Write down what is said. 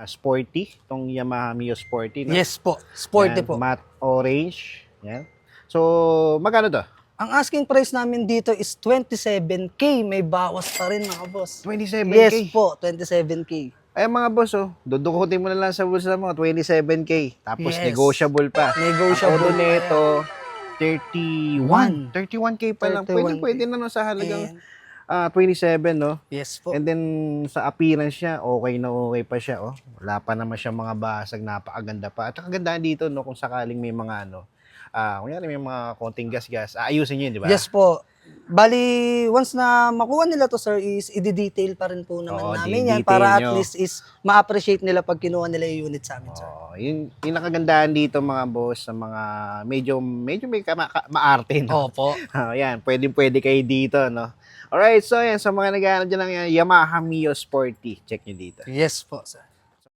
sporty, itong Yamaha Mio Sporty. No? Yes po, sporty Yan, po. matte orange. Yan. So, magkano to? Ang asking price namin dito is 27K. May bawas pa rin mga boss. 27K? Yes po, 27K. Ay, mga boss, dudukutin mo na lang sa bulsa mo, 27K. Tapos Yes. negotiable pa. Negotiable Ang pa nito, 31. 31K pa lang. 31K. Pwede na no, sa halagang Ayan. 27, no? Yes po. And then, sa appearance niya, okay na okay pa siya, oh. Wala pa naman siya mga basag, napakaganda pa. At kagandahan dito, no, kung sakaling may mga, kunyari may mga konting gas-gas, aayusin niyo, di ba? Yes po. Bali, once na makuha nila to sir, is i-detail pa rin po naman Oo, namin yan di-detail para at nyo. least is ma-appreciate nila pag kinuha nila yung unit sa amin sir. Oh, yung nakagandahan dito mga boss sa mga medyo may maarte, no? Opo. Yan, pwede kayo dito, no? Alright, so yan, sa mga naghahanap dyan ng Yamaha Mio Sporty, check nyo dito. Yes po sir.